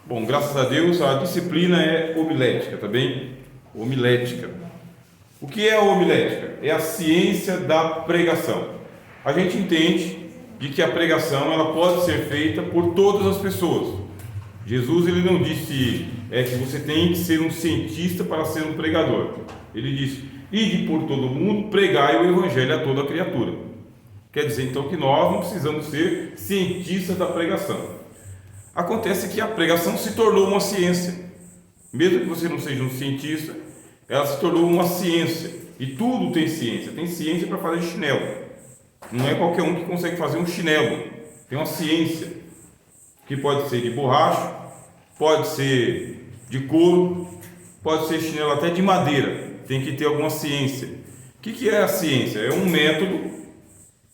Bom, graças a Deus a disciplina é homilética, tá bem? Homilética. O que é a homilética? É a ciência da pregação. A gente entende de que a pregação ela pode ser feita por todas as pessoas. Jesus ele não disse que você tem que ser um cientista para ser um pregador. Ele disse: ide por todo mundo, pregai o evangelho a toda criatura. Quer dizer então que nós não precisamos ser cientistas da pregação. Acontece que a pregação se tornou uma ciência. Mesmo que você não seja um cientista, ela se tornou uma ciência. E tudo tem ciência. Tem ciência para fazer chinelo. Não é qualquer um que consegue fazer um chinelo. Tem uma ciência que pode ser de borracha, pode ser de couro, pode ser chinelo até de madeira. Tem que ter alguma ciência. O que é a ciência? É um método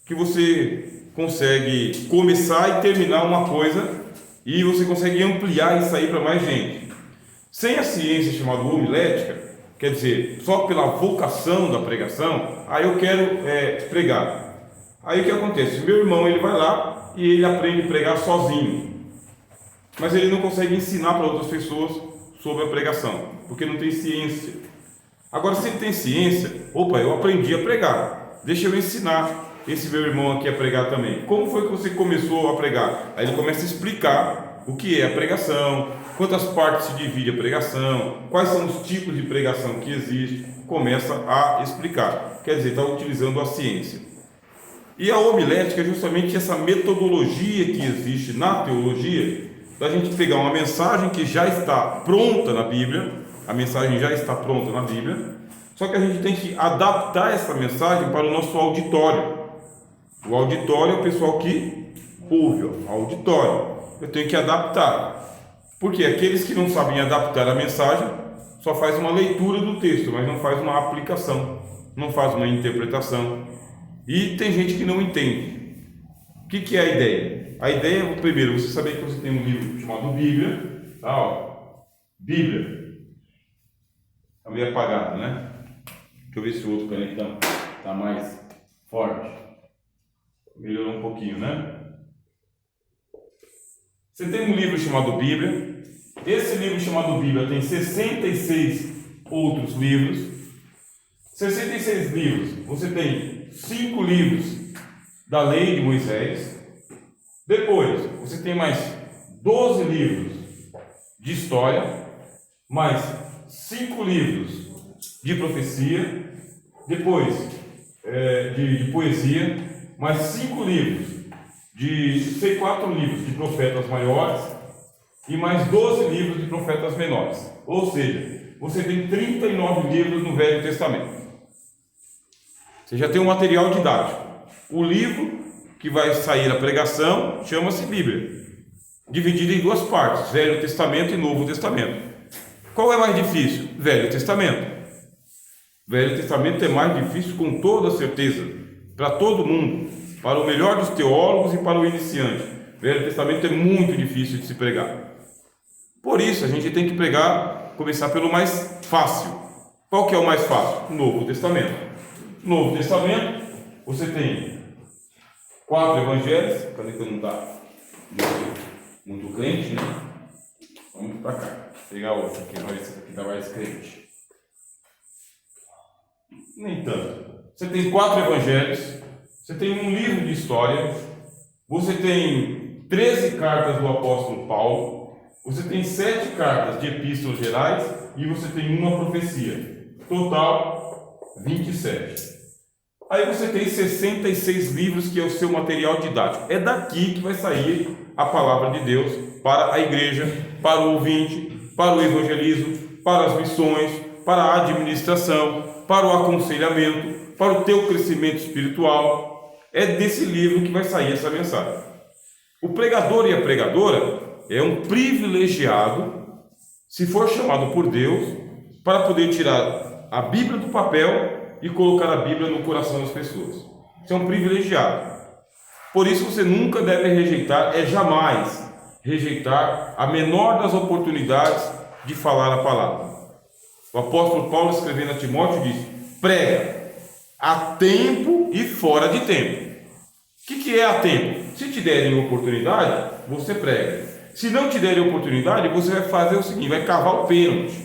que você consegue começar e terminar uma coisa e você consegue ampliar isso aí para mais gente. Sem a ciência chamada homilética, quer dizer, só pela vocação da pregação, aí eu quero pregar. Aí o que acontece? Meu irmão ele vai lá e ele aprende a pregar sozinho, mas ele não consegue ensinar para outras pessoas sobre a pregação, porque não tem ciência. Agora, se ele tem ciência, eu aprendi a pregar, deixa eu ensinar esse meu irmão aqui a pregar também. Como foi que você começou a pregar? Aí ele começa a explicar o que é a pregação, quantas partes se divide a pregação, quais são os tipos de pregação que existem, começa a explicar. Quer dizer, está utilizando a ciência. E a homilética é justamente essa metodologia que existe na teologia, da gente pegar uma mensagem que já está pronta na Bíblia, a mensagem já está pronta na Bíblia, só que a gente tem que adaptar essa mensagem para o nosso auditório. O auditório é o pessoal que ouve, o auditório. Eu tenho que adaptar. Porque aqueles que não sabem adaptar a mensagem só faz uma leitura do texto, mas não faz uma aplicação, não faz uma interpretação. E tem gente que não entende. O que é a ideia? A ideia é, primeiro, você saber que você tem um livro chamado Bíblia. Tá, ó. Bíblia. Está meio apagado, né? Deixa eu ver se o outro caneta está mais forte. Melhorou um pouquinho, né? Você tem um livro chamado Bíblia. Esse livro chamado Bíblia tem 66 outros livros. 66 livros. Você tem 5 livros da lei de Moisés. Depois, você tem mais 12 livros de história, mais 5 livros de profecia, depois de poesia, mais 5 livros, sei 4 livros de profetas maiores e mais 12 livros de profetas menores. Ou seja, você tem 39 livros no Velho Testamento. Você já tem um material didático. O livro que vai sair a pregação chama-se Bíblia, dividido em 2 partes, Velho Testamento e Novo Testamento. Qual é mais difícil? Velho Testamento. Velho Testamento é mais difícil com toda certeza, para todo mundo, para o melhor dos teólogos e para o iniciante. O Velho Testamento é muito difícil de se pregar. Por isso, a gente tem que começar pelo mais fácil. Qual que é o mais fácil? Novo Testamento. Novo Testamento, você tem 4 evangelhos. Cadê que não está muito crente, né? Vamos para cá. Vou pegar outro aqui, vai ver se aqui está mais crente. Nem tanto. Você tem 4 evangelhos, você tem um livro de história, você tem 13 cartas do apóstolo Paulo, você tem 7 cartas de epístolas gerais e você tem uma profecia. Total, 27. Aí você tem 66 livros que é o seu material didático. É daqui que vai sair a palavra de Deus para a igreja, para o ouvinte, para o evangelismo, para as missões, para a administração, para o aconselhamento, para o teu crescimento espiritual. É desse livro que vai sair essa mensagem. O pregador e a pregadora é um privilegiado, se for chamado por Deus, para poder tirar a Bíblia do papel e colocar a Bíblia no coração das pessoas. Você é um privilegiado. Por isso você nunca deve rejeitar, jamais rejeitar a menor das oportunidades de falar a palavra. O apóstolo Paulo, escrevendo a Timóteo, diz: prega a tempo e fora de tempo. O que é a tempo? Se te derem oportunidade, você prega. Se não te derem oportunidade, você vai fazer o seguinte, vai cavar o pênalti.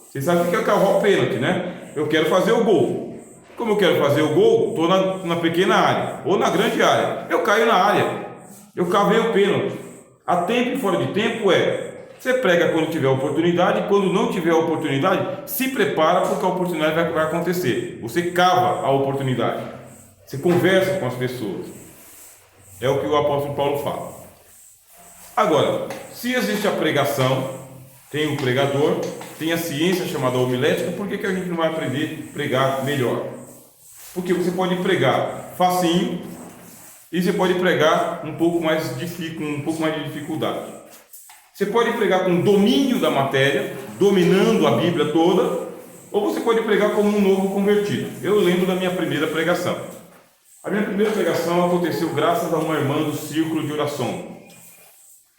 Você sabe o que é cavar o pênalti, né? Eu quero fazer o gol. Como eu quero fazer o gol, estou na pequena área ou na grande área. Eu caio na área. Eu cavei o pênalti. A tempo e fora de tempo você prega quando tiver oportunidade, quando não tiver oportunidade, se prepara porque a oportunidade vai acontecer. Você cava a oportunidade. Você conversa com as pessoas. É o que o apóstolo Paulo fala. Agora, se existe a pregação, tem o pregador, tem a ciência chamada homilética, por que a gente não vai aprender a pregar melhor? Porque você pode pregar facinho e você pode pregar um pouco mais de dificuldade. Você pode pregar com domínio da matéria, dominando a Bíblia toda, ou você pode pregar como um novo convertido. Eu lembro da minha primeira pregação. A minha primeira pregação aconteceu graças a uma irmã do círculo de oração.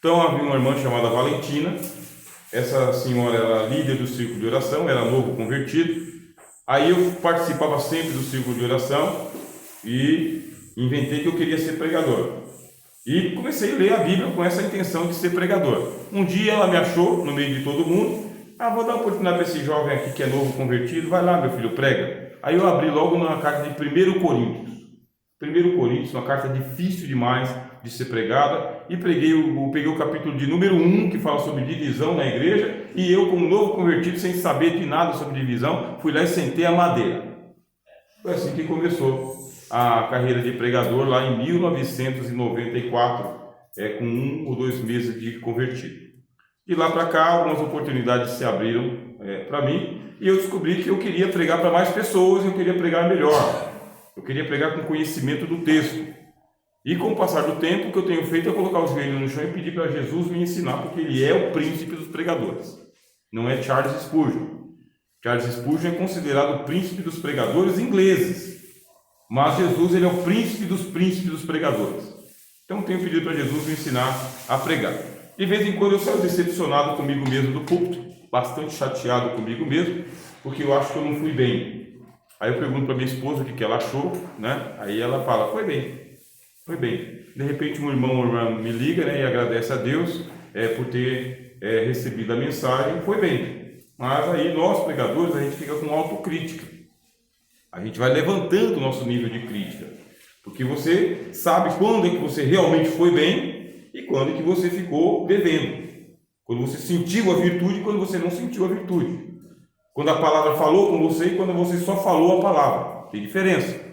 Então havia uma irmã chamada Valentina. Essa senhora era líder do círculo de oração, era novo convertido. Aí eu participava sempre do círculo de oração e inventei que eu queria ser pregador. E comecei a ler a Bíblia com essa intenção de ser pregador. Um dia ela me achou no meio de todo mundo. Vou dar uma oportunidade para esse jovem aqui que é novo convertido. Vai lá, meu filho, prega. Aí eu abri logo na carta de 1 Coríntios. 1 Coríntios, uma carta difícil demais de ser pregada, e peguei o capítulo de número 1, que fala sobre divisão na igreja, e eu, como novo convertido, sem saber de nada sobre divisão, fui lá e sentei a madeira. Foi assim que começou a carreira de pregador, lá em 1994, com 1 ou 2 meses de convertido. De lá para cá, algumas oportunidades se abriram para mim, e eu descobri que eu queria pregar para mais pessoas, eu queria pregar melhor. Eu queria pregar com conhecimento do texto. E com o passar do tempo, o que eu tenho feito é colocar os joelhos no chão e pedir para Jesus me ensinar, porque ele é o príncipe dos pregadores. Não é Charles Spurgeon. Charles Spurgeon é considerado o príncipe dos pregadores ingleses. Mas Jesus, ele é o príncipe dos pregadores. Então eu tenho pedido para Jesus me ensinar a pregar. De vez em quando eu saio decepcionado comigo mesmo do púlpito, bastante chateado comigo mesmo, porque eu acho que eu não fui bem. Aí eu pergunto para minha esposa o que ela achou, né? Aí ela fala, foi bem. De repente um irmão ou irmã me liga, né, e agradece a Deus por ter recebido a mensagem, foi bem. Mas aí nós, pregadores, a gente fica com autocrítica. A gente vai levantando o nosso nível de crítica. Porque você sabe quando é que você realmente foi bem e quando é que você ficou devendo. Quando você sentiu a virtude e quando você não sentiu a virtude. Quando a palavra falou com você e quando você só falou a palavra. Tem diferença.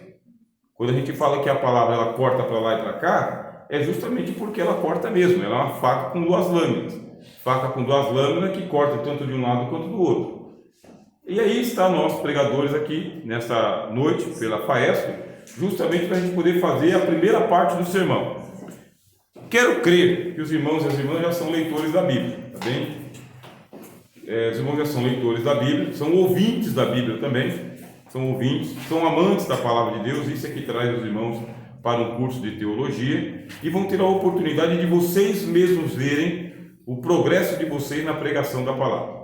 Quando a gente fala que a palavra ela corta para lá e para cá, é justamente porque ela corta mesmo. Ela é uma faca com 2 lâminas. Faca com 2 lâminas que corta tanto de um lado quanto do outro. E aí está nós pregadores aqui, nessa noite, pela FAESP, justamente para a gente poder fazer a primeira parte do sermão. Quero crer que os irmãos e as irmãs já são leitores da Bíblia, tá bem? Os irmãos já são leitores da Bíblia, são ouvintes da Bíblia também, são ouvintes, são amantes da palavra de Deus. Isso é que traz os irmãos para um curso de teologia e vão ter a oportunidade de vocês mesmos verem o progresso de vocês na pregação da palavra.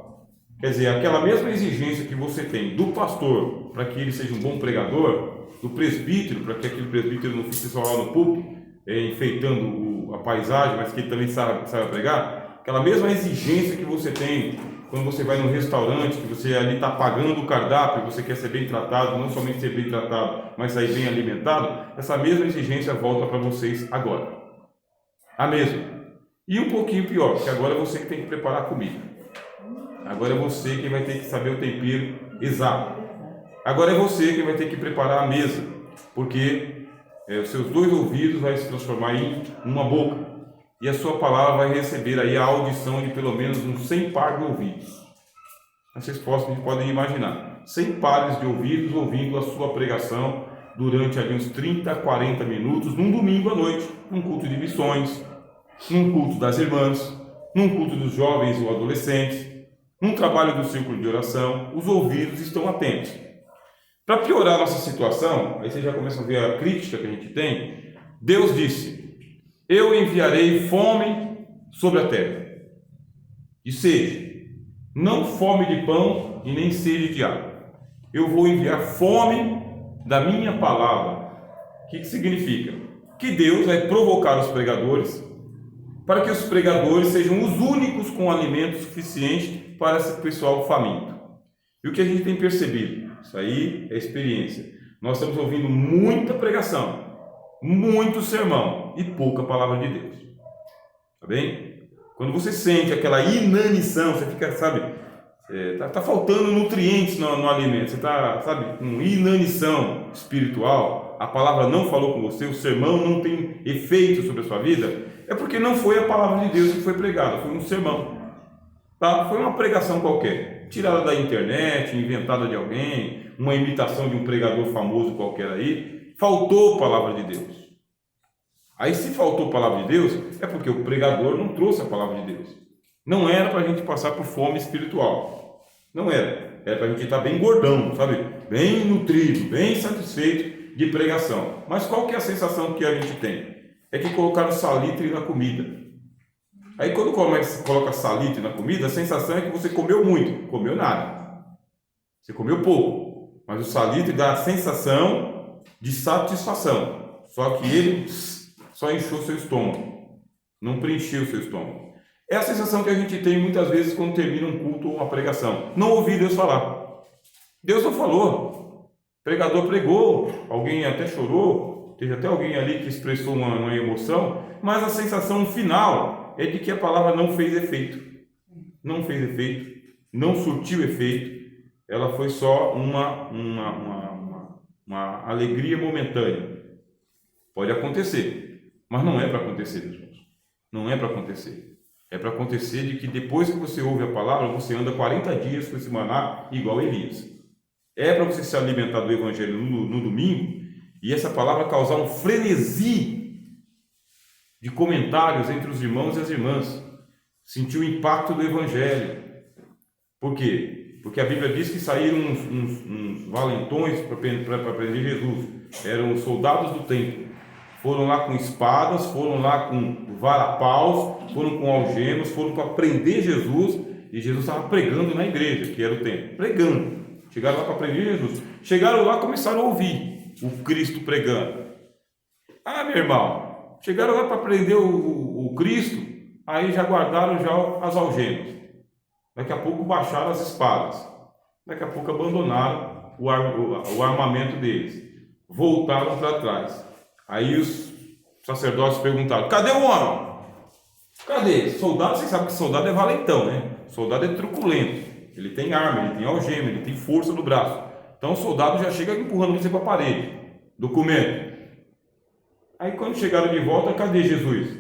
Quer dizer, aquela mesma exigência que você tem do pastor para que ele seja um bom pregador, do presbítero para que aquele presbítero não fique só lá no púlpito, enfeitando a paisagem, mas que ele também saiba pregar, aquela mesma exigência que você tem quando você vai num restaurante, que você ali está pagando o cardápio, você quer ser bem tratado, não somente ser bem tratado, mas sair bem alimentado, essa mesma exigência volta para vocês agora. A mesma. E um pouquinho pior, porque agora é você que tem que preparar a comida. Agora é você quem vai ter que saber o tempero exato. Agora é você quem vai ter que preparar a mesa, porque os seus 2 ouvidos vai se transformar em uma boca. E a sua palavra vai receber aí a audição de pelo menos uns 100 pares de ouvidos. Vocês podem imaginar, 100 pares de ouvidos ouvindo a sua pregação durante ali uns 30, 40 minutos, num domingo à noite, num culto de missões, num culto das irmãs, num culto dos jovens ou adolescentes, num trabalho do círculo de oração. Os ouvidos estão atentos. Para piorar a nossa situação, aí vocês já começam a ver a crítica que a gente tem. Deus disse: eu enviarei fome sobre a terra e sede, não fome de pão e nem sede de água. Eu vou enviar fome da minha palavra. O que significa? Que Deus vai provocar os pregadores para que os pregadores sejam os únicos com alimento suficiente para esse pessoal faminto. E o que a gente tem percebido? Isso aí é experiência. Nós estamos ouvindo muita pregação, muito sermão e pouca palavra de Deus. Tá bem? Quando você sente aquela inanição, você fica, sabe, tá faltando nutrientes no alimento, você está, sabe, com inanição espiritual, a palavra não falou com você, o sermão não tem efeito sobre a sua vida, é porque não foi a palavra de Deus que foi pregada, foi um sermão, tá? Foi uma pregação qualquer, tirada da internet, inventada de alguém, uma imitação de um pregador famoso qualquer aí. Faltou palavra de Deus. Aí, se faltou palavra de Deus, é porque o pregador não trouxe a palavra de Deus. Não era para a gente passar por fome espiritual. Não era. Era para a gente estar bem gordão, sabe? Bem nutrido, bem satisfeito de pregação. Mas qual que é a sensação que a gente tem? É que colocaram salitre na comida. Aí, quando coloca salitre na comida, a sensação é que você comeu muito. Comeu nada. Você comeu pouco. Mas o salitre dá a sensação de satisfação. Só que ele só encheu seu estômago, não preencheu o seu estômago. É a sensação que a gente tem muitas vezes quando termina um culto ou uma pregação. Não ouvi Deus falar. Deus não falou. O pregador pregou, alguém até chorou, teve até alguém ali que expressou uma emoção, mas a sensação final é de que a palavra não fez efeito. Não fez efeito, não surtiu efeito, ela foi só uma alegria momentânea. Pode acontecer. Mas não é para acontecer, meus irmãos. Não é para acontecer. É para acontecer de que depois que você ouve a palavra, você anda 40 dias com esse maná igual Elias. É para você se alimentar do evangelho no domingo e essa palavra causar um frenesi de comentários entre os irmãos e as irmãs. Sentir o impacto do evangelho. Por quê? Porque a Bíblia diz que saíram uns valentões para prender Jesus. Eram os soldados do templo. Foram lá com espadas, foram lá com varapaus, foram com algemas, foram para prender Jesus, e Jesus estava pregando na igreja, que era o templo, pregando. Chegaram lá para prender Jesus. Chegaram lá e começaram a ouvir o Cristo pregando. Ah, meu irmão, chegaram lá para prender o Cristo, aí já guardaram já as algemas. Daqui a pouco baixaram as espadas. Daqui a pouco abandonaram o armamento deles. Voltaram para trás. Aí os sacerdotes perguntaram: cadê o homem? Cadê? Soldado, vocês sabem que soldado é valentão, né? Soldado é truculento. Ele tem arma, ele tem algema, ele tem força no braço. Então o soldado já chega empurrando você para a parede. Documento. Aí quando chegaram de volta, cadê Jesus?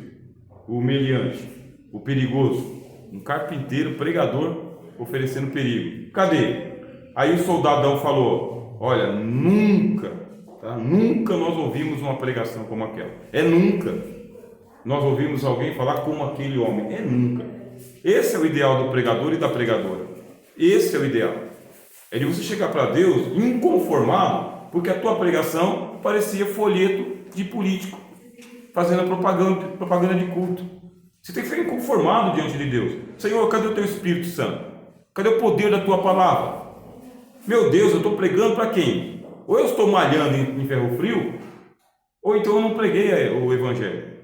O humilhante, o perigoso, um carpinteiro, pregador, oferecendo perigo. Cadê? Aí o soldadão falou: olha, nunca nós ouvimos uma pregação como aquela. É nunca. Nós ouvimos alguém falar como aquele homem. É nunca. Esse é o ideal do pregador e da pregadora. Esse é o ideal. É de você chegar para Deus inconformado, porque a tua pregação parecia folheto de político, fazendo propaganda de culto. Você tem que ficar inconformado diante de Deus. Senhor, cadê o teu Espírito Santo? Cadê o poder da tua palavra? Meu Deus, eu estou pregando para quem? Ou eu estou malhando em ferro frio, ou então eu não preguei o evangelho.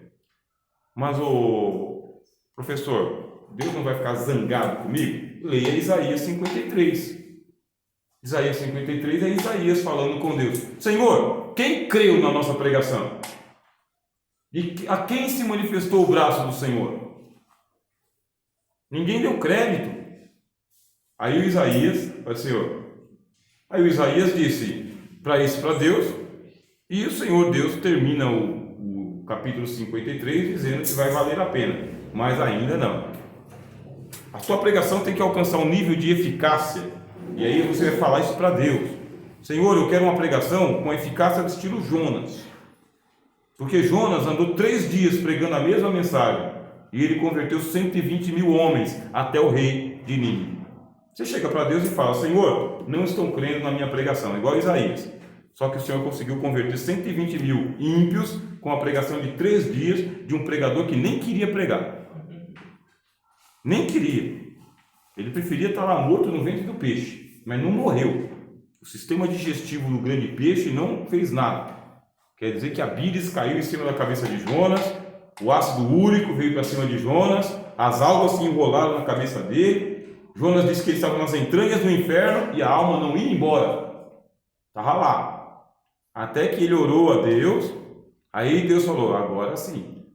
Mas o professor, Deus não vai ficar zangado comigo? Leia Isaías 53. Isaías 53 é Isaías falando com Deus: Senhor, quem creu na nossa pregação? E a quem se manifestou o braço do Senhor? Ninguém deu crédito. Aí o Isaías, aí o Isaías disse para Deus, e o Senhor Deus termina o capítulo 53 dizendo que vai valer a pena, mas ainda não. A sua pregação tem que alcançar um nível de eficácia, e aí você vai falar isso para Deus: Senhor, eu quero uma pregação com eficácia do estilo Jonas, porque Jonas andou 3 dias pregando a mesma mensagem, e ele converteu 120 mil homens até o rei de Nínive. Você chega para Deus e fala: Senhor, não estão crendo na minha pregação, igual Isaías. Só que o Senhor conseguiu converter 120 mil ímpios com a pregação de 3 dias de um pregador que nem queria pregar. Nem queria. Ele preferia estar lá morto no ventre do peixe, mas não morreu. O sistema digestivo do grande peixe não fez nada. Quer dizer que a bíris caiu em cima da cabeça de Jonas, o ácido úrico veio para cima de Jonas, as algas se enrolaram na cabeça dele. Jonas disse que ele estava nas entranhas do inferno e a alma não ia embora, estava lá, até que ele orou a Deus. Aí Deus falou: agora sim,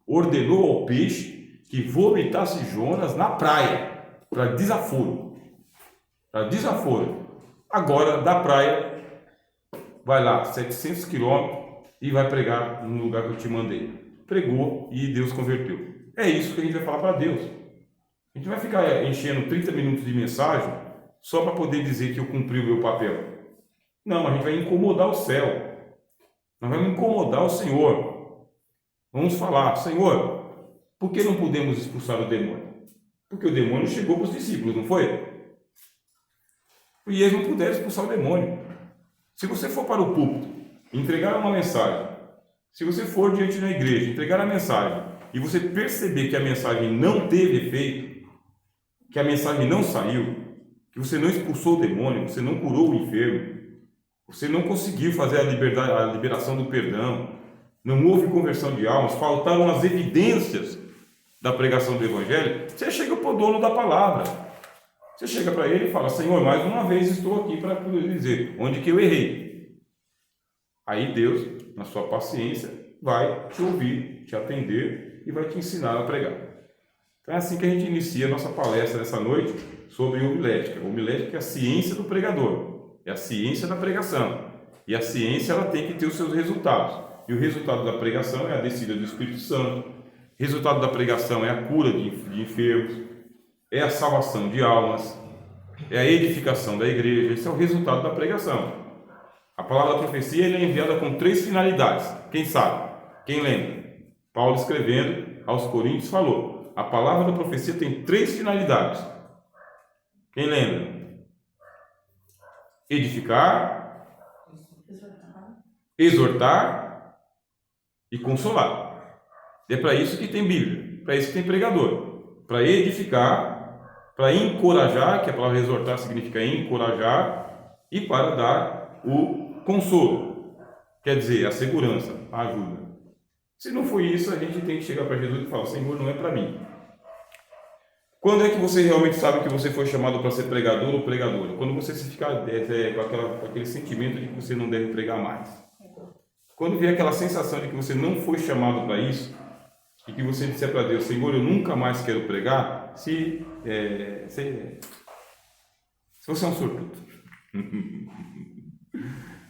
ordenou ao peixe que vomitasse Jonas na praia, para desaforo. Agora da praia, vai lá, 700 quilômetros, e vai pregar no lugar que eu te mandei. Pregou e Deus converteu. É isso que a gente vai falar para Deus. A gente vai ficar enchendo 30 minutos de mensagem só para poder dizer que eu cumpri o meu papel. Não, a gente vai incomodar o céu. Nós vamos incomodar o Senhor. Vamos falar: Senhor, por que não podemos expulsar o demônio? Porque o demônio chegou para os discípulos, não foi? E eles não puderam expulsar o demônio. Se você for para o púlpito, entregar uma mensagem, se você for diante da igreja, entregar a mensagem, e você perceber que a mensagem não teve efeito, que a mensagem não saiu, que você não expulsou o demônio, você não curou o enfermo, você não conseguiu fazer a liberação do perdão, não houve conversão de almas, faltaram as evidências da pregação do Evangelho, você chega para o dono da palavra. Você chega para ele e fala: Senhor, mais uma vez estou aqui para poder dizer onde que eu errei. Aí Deus, na sua paciência, vai te ouvir, te atender e vai te ensinar a pregar. Então é assim que a gente inicia a nossa palestra nessa noite sobre homilética. Homilética é a ciência do pregador, é a ciência da pregação. E a ciência ela tem que ter os seus resultados. E o resultado da pregação é a descida do Espírito Santo. O resultado da pregação é a cura de enfermos, é a salvação de almas, é a edificação da igreja. Esse é o resultado da pregação. A palavra da profecia é enviada com 3 finalidades. Quem sabe? Quem lembra? Paulo, escrevendo aos Coríntios, falou: a palavra da profecia tem 3 finalidades. Quem lembra? Edificar, exortar e consolar. É para isso que tem Bíblia, para isso que tem pregador, para edificar, para encorajar, que a palavra exortar significa encorajar, e para dar o consolo, quer dizer, a segurança, a ajuda. Se não for isso, a gente tem que chegar para Jesus e falar: Senhor, não é para mim. Quando é que você realmente sabe que você foi chamado para ser pregador ou pregadora? Quando você se ficar com aquele sentimento de que você não deve pregar mais. Quando vier aquela sensação de que você não foi chamado para isso, e que você disser para Deus: Senhor, eu nunca mais quero pregar, se você é um sortudo.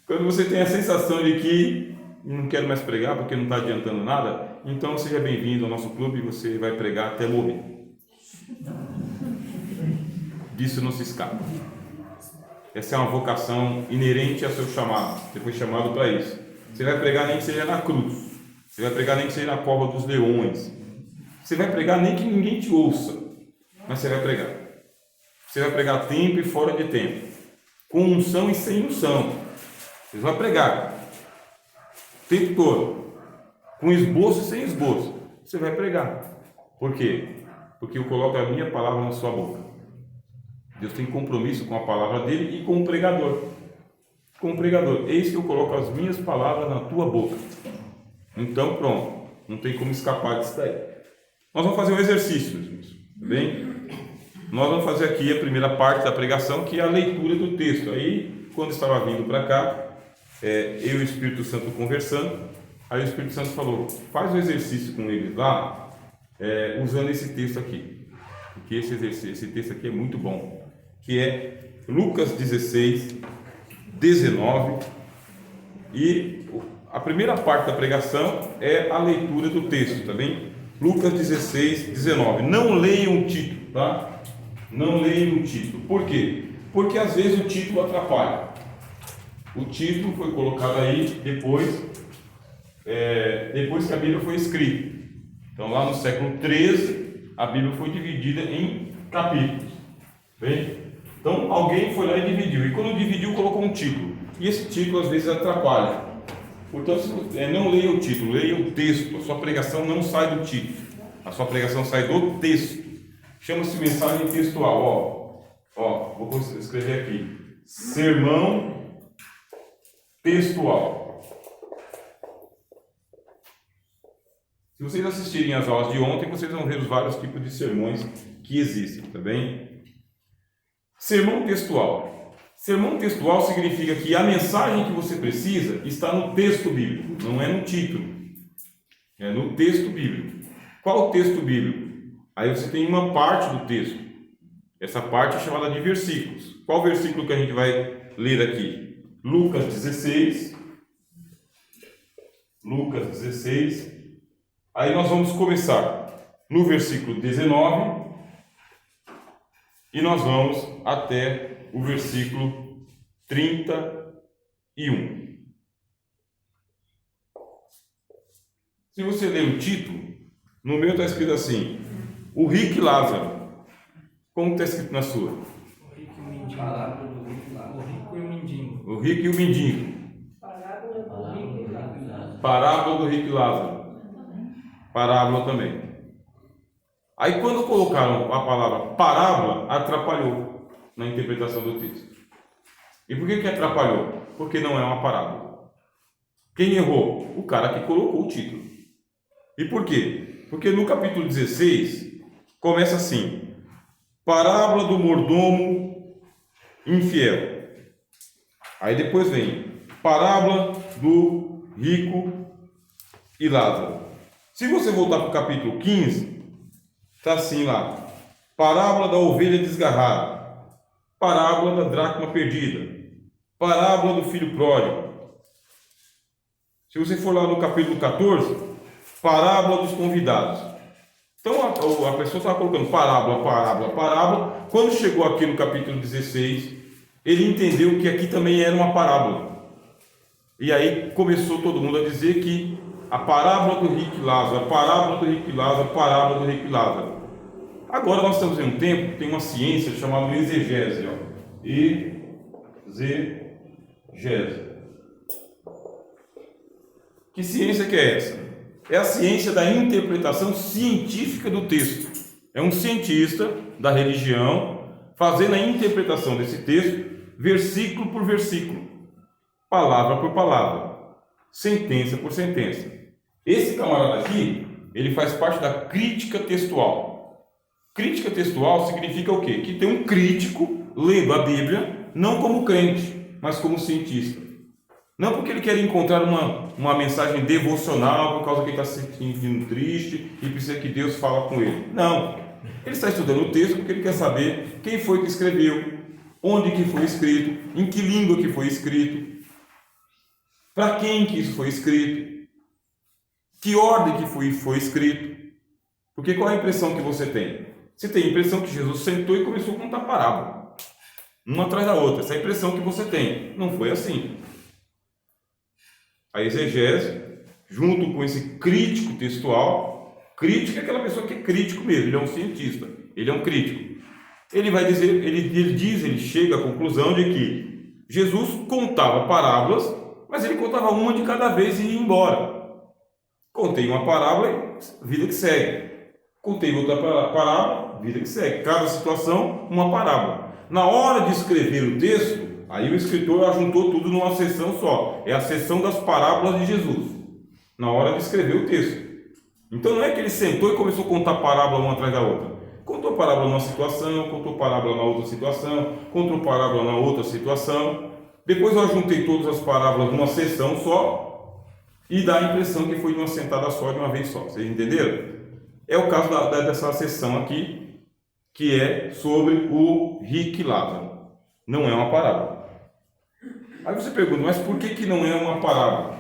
Quando você tem a sensação de que não quero mais pregar porque não está adiantando nada, então seja bem-vindo ao nosso clube e você vai pregar até morrer. Disso não se escapa. Essa é uma vocação inerente ao seu chamado. Você foi chamado para isso. Você vai pregar nem que seja na cruz. Você vai pregar nem que seja na cova dos leões. Você vai pregar nem que ninguém te ouça. Mas você vai pregar. Você vai pregar a tempo e fora de tempo. Com unção e sem unção. Você vai pregar. O tempo todo. Com esboço e sem esboço. Você vai pregar. Por quê? Porque eu coloco a minha palavra na sua boca. Deus tem compromisso com a palavra dele e com o pregador. Com o pregador. Eis que eu coloco as minhas palavras na tua boca. Então, pronto. Não tem como escapar disso daí. Nós vamos fazer um exercício, meus irmãos. Tá bem? Nós vamos fazer aqui a primeira parte da pregação, que é a leitura do texto. Aí, quando estava vindo para cá, eu e o Espírito Santo conversando, aí o Espírito Santo falou: faz o exercício com eles lá, usando esse texto aqui. Porque esse texto aqui é muito bom. Que é Lucas 16, 19. E a primeira parte da pregação é a leitura do texto, tá bem? Lucas 16, 19. Não leiam o título, tá? Não leiam o título. Por quê? Porque às vezes o título atrapalha. O título foi colocado aí depois que a Bíblia foi escrita. Então, lá no século 13, a Bíblia foi dividida em capítulos. Bem? Então, alguém foi lá e dividiu. E quando dividiu, colocou um título. E esse título, às vezes, atrapalha. Portanto, não leia o título, leia o texto. A sua pregação não sai do título. A sua pregação sai do texto. Chama-se mensagem textual. Vou escrever aqui. Sermão textual. Se vocês assistirem às aulas de ontem, vocês vão ver os vários tipos de sermões que existem, tá bem? Sermão textual. Sermão textual significa que a mensagem que você precisa está no texto bíblico, não é no título. É no texto bíblico. Qual o texto bíblico? Aí você tem uma parte do texto. Essa parte é chamada de versículos. Qual versículo que a gente vai ler aqui? Lucas 16. Lucas 16. Aí nós vamos começar no versículo 19 e nós vamos até o versículo 31. Se você ler o título, no meu está escrito assim: O Rico e Lázaro. Como está escrito na sua? O rico e o mendigo. O rico e o mendigo. O Rico e o Mendigo. Parábola do Rico e Lázaro. Parábola também. Aí quando colocaram a palavra parábola, atrapalhou na interpretação do texto. E por que atrapalhou? Porque não é uma parábola. Quem errou? O cara que colocou o título. E por quê? Porque no capítulo 16 começa assim: parábola do mordomo infiel. Aí depois vem parábola do rico e Lázaro. Se você voltar para o capítulo 15, está assim lá: parábola da ovelha desgarrada, parábola da dracma perdida, parábola do filho pródigo. Se você for lá no capítulo 14, parábola dos convidados. Então a pessoa estava colocando parábola, parábola, parábola. Quando chegou aqui no capítulo 16, ele entendeu que aqui também era uma parábola. E aí começou todo mundo a dizer que a parábola do rico e Lázaro, a parábola do rico e Lázaro, a parábola do rico e Lázaro. Agora nós estamos em um tempo que tem uma ciência chamada exegese. Exegese. Que ciência que é essa? É a ciência da interpretação científica do texto. É um cientista da religião fazendo a interpretação desse texto, versículo por versículo, palavra por palavra, sentença por sentença. Esse camarada aqui, ele faz parte da crítica textual. Crítica textual significa o quê? Que tem um crítico lendo a Bíblia, não como crente, mas como cientista. Não porque ele quer encontrar uma mensagem devocional por causa que ele está se sentindo triste e precisa que Deus fale com ele. Não. Ele está estudando o texto porque ele quer saber quem foi que escreveu, onde que foi escrito, em que língua que foi escrito, para quem que isso foi escrito, que ordem que foi escrito. Porque qual é a impressão que você tem? Você tem a impressão que Jesus sentou e começou a contar parábola, uma atrás da outra. Essa é a impressão que você tem. Não foi assim. A exegese, junto com esse crítico textual, crítico é aquela pessoa que é crítico mesmo, ele é um cientista, ele é um crítico. Ele vai dizer, ele chega à conclusão de que Jesus contava parábolas, mas ele contava uma de cada vez e ia embora. Contei uma parábola, vida que segue. Contei outra parábola, vida que segue. Cada situação, uma parábola. Na hora de escrever o texto, aí o escritor ajuntou tudo numa seção só. É a seção das parábolas de Jesus, na hora de escrever o texto. Então não é que ele sentou e começou a contar parábola uma atrás da outra. Contou parábola numa situação, contou parábola na outra situação, contou parábola na outra situação. Depois eu ajuntei todas as parábolas numa seção só e dá a impressão que foi de uma sentada só, de uma vez só. Vocês entenderam? É o caso dessa seção aqui, que é sobre o rico e Lázaro. Não é uma parábola. Aí você pergunta, mas por que não é uma parábola?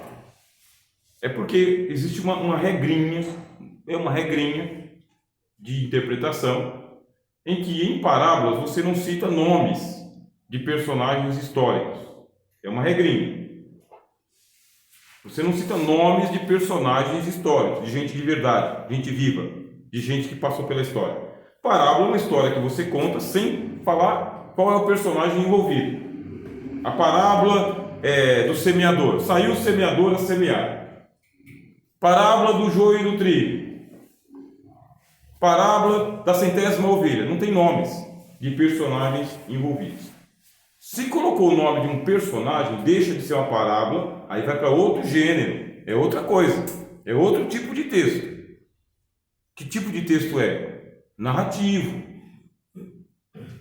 É porque existe uma regrinha de interpretação, em que em parábolas você não cita nomes de personagens históricos. É uma regrinha. Você não cita nomes de personagens históricos, de gente de verdade, gente viva, de gente que passou pela história. Parábola é uma história que você conta sem falar qual é o personagem envolvido. A parábola do semeador. Saiu o semeador a semear. Parábola do joio e do trigo. Parábola da centésima ovelha. Não tem nomes de personagens envolvidos. Se colocou o nome de um personagem, deixa de ser uma parábola, aí vai para outro gênero. É outra coisa. É outro tipo de texto. Que tipo de texto é? Narrativo.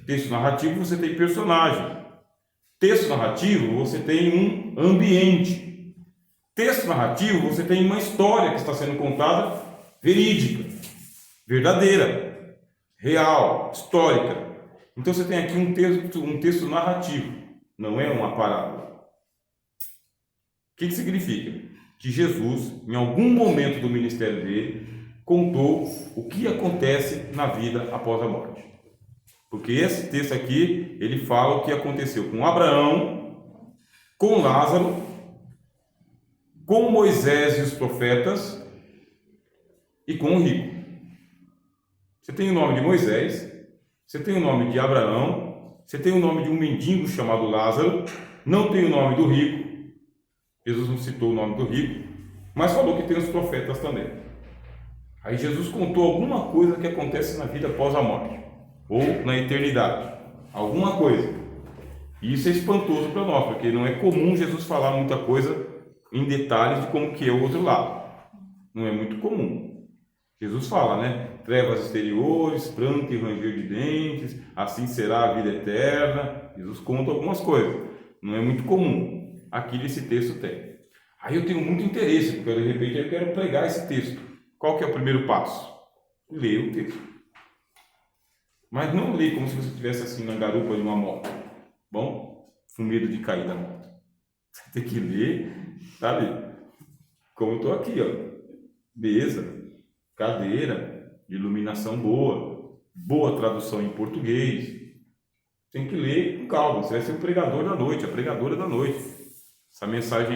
Texto narrativo você tem personagem. Texto narrativo você tem um ambiente. Texto narrativo você tem uma história que está sendo contada verídica, verdadeira, real, histórica. Então você tem aqui um texto narrativo, não é uma parábola. O que significa? Que Jesus, em algum momento do ministério dele, contou o que acontece na vida após a morte. Porque esse texto aqui, ele fala o que aconteceu com Abraão, com Lázaro, com Moisés e os profetas e com o rico. Você tem o nome de Moisés, você tem o nome de Abraão, você tem o nome de um mendigo chamado Lázaro, não tem o nome do rico. Jesus não citou o nome do rico, mas falou que tem os profetas também. Aí Jesus contou alguma coisa que acontece na vida após a morte, ou na eternidade, alguma coisa. E isso é espantoso para nós, porque não é comum Jesus falar muita coisa em detalhes de como que é o outro lado. Não é muito comum. Jesus fala, né? Trevas exteriores, pranto e ranger de dentes, assim será a vida eterna. Jesus conta algumas coisas. Não é muito comum. Aqui nesse texto tem. Aí eu tenho muito interesse, porque de repente eu quero pregar esse texto. Qual que é o primeiro passo? Ler o texto. Mas não ler como se você estivesse assim na garupa de uma moto. Bom, com medo de cair da moto. Você tem que ler, sabe? Como eu estou aqui, ó. Mesa, cadeira, iluminação boa, boa tradução em português. Tem que ler com calma. Você vai ser o pregador da noite, a pregadora da noite. Essa mensagem